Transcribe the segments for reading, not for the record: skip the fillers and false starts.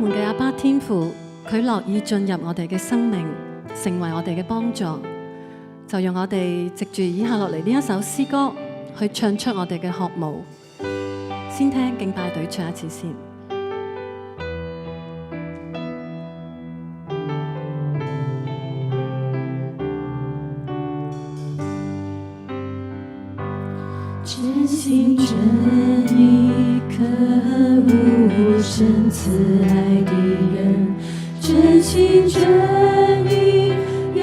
們嘅阿爸天父，佢樂意進入我哋嘅生命，成為我哋嘅幫助。就讓我哋藉住以下落嚟呢一首詩歌，去唱出我哋嘅渴慕。先聽敬拜隊唱一次先。真心真意渴慕神慈爱的人，真心真意仰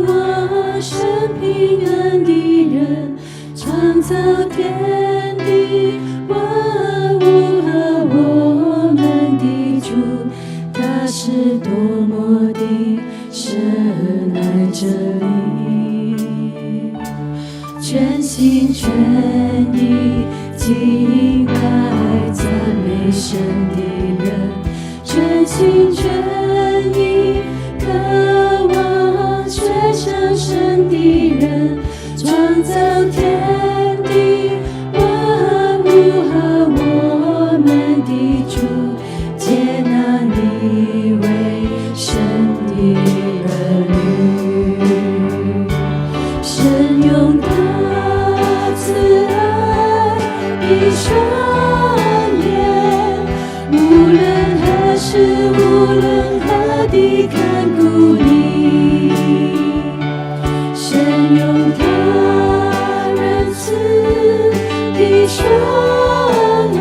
望神平安的人，创造天地万物和我们的主，他是多么的深爱着你，全心全意敬拜赞美神的人，全心全意渴望学像神的人，创造天地万物和我们的主，接纳你为神的儿女。神用他慈爱的双眼，无论何时无论何地看顾你，神用他仁慈的双眼，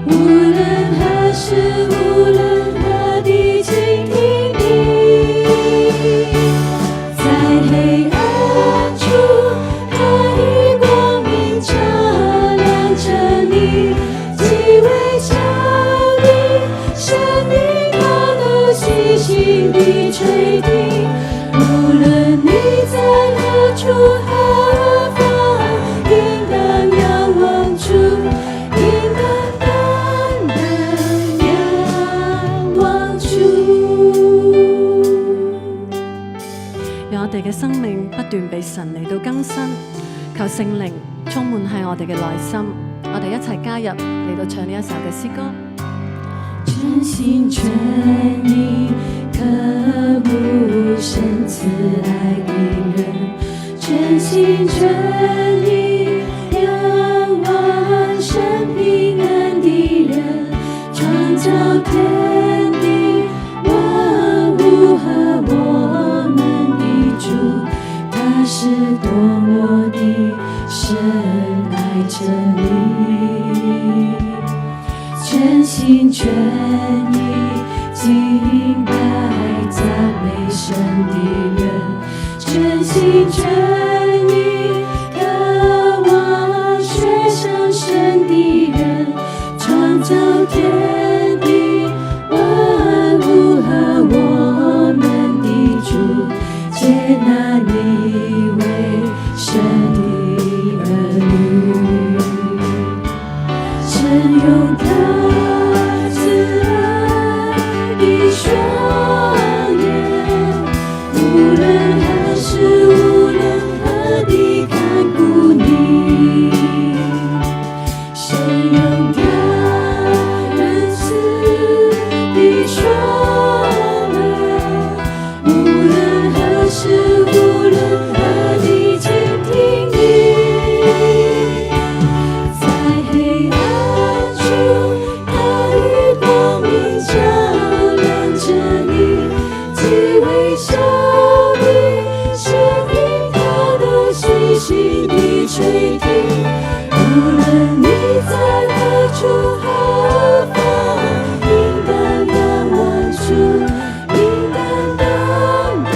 无论何时无论何地倾听你，在黑暗处他以光明照亮着你，既微小的生命他都细心地垂听，无论你在何处何方，应当仰望主，应当单单仰望主。讓我哋嘅生命不斷被神嚟到更新，求聖靈充滿喺我哋嘅內心，我哋一齊加入嚟到唱呢一首嘅詩歌。全心全意渴慕神慈爱的人，全心全意仰望神平安的人，创造天地万物和我们的主，他是多么的深爱着你，全心全意敬拜赞美神的人，全心全意渴望学像神的人，创造天地万物和我们的主，接纳你为神的儿女。神用他慈爱的双眼，无论何时无论何地看顾你，神用他仁慈的双眼，无论何时无论何地倾听你，在黑暗处他以光明照亮着你，既微小的生命他都细心地垂听，无论你在何处何方，应当仰望主，应当单單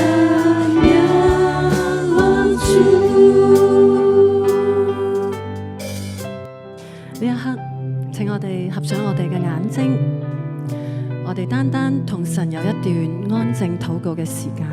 仰望主。呢一刻，請我哋合上我哋嘅眼睛，我哋單單同神有一段安靜禱告嘅時間。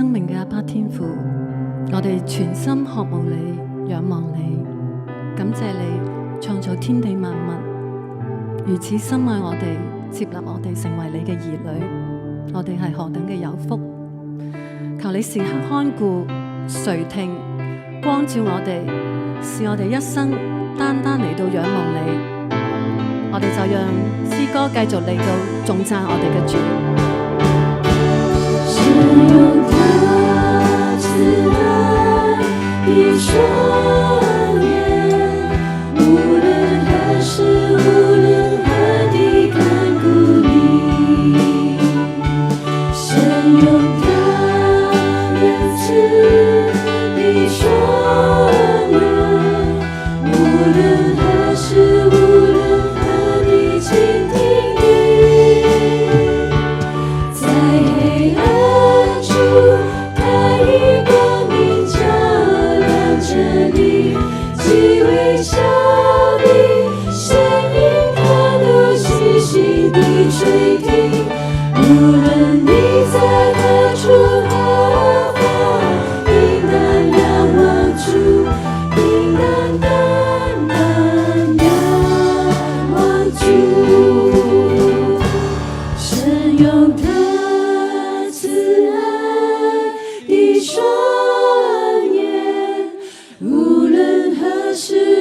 生命嘅阿爸天父，我哋全心渴慕你，仰望你，感謝你創造天地萬物，如此深愛我哋，接納我哋成為你嘅兒女，我哋係何等嘅有福！求你時刻看顧、垂聽、光照我哋，使我哋一生單單嚟到仰望你。我哋就讓詩歌繼續嚟到頌讚我哋嘅主。神用他慈愛的雙眼，無論何時無論何地看顧你。神用他仁慈的雙眼，無論何時無論何地傾聽你。在黑暗中，他以光明照亮着你，既微小的聲音，他都細心地垂聽。無論你在何處何方，應當仰望主，應當單單仰望主。神用他慈愛的雙眼，無論何時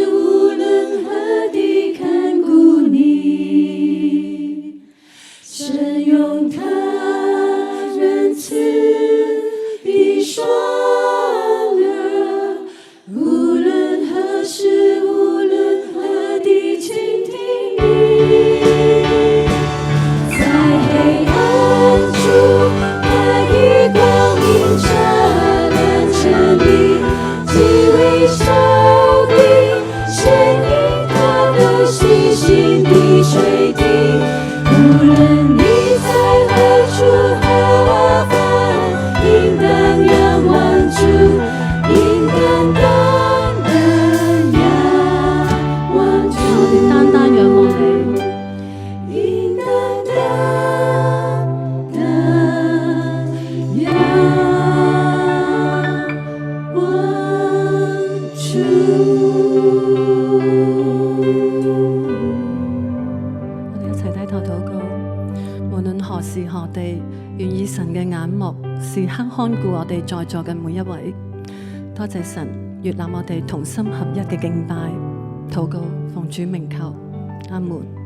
無論何地看顧你。神用他仁慈的雙耳，無論何時無論何地傾聽你。在黑暗中，他以光明照亮着你，既微小的聲音，他都細心地垂聽。無論你在何處何方，應當仰望主，應當單單仰望主。我哋單單仰望你。應當單單仰望主。我哋一齊低頭禱告，無論何時何地，願以神嘅眼目時刻看顧我哋在座嘅每一位。多謝神悅納我哋同心合一嘅敬拜，禱告奉主名求，阿門。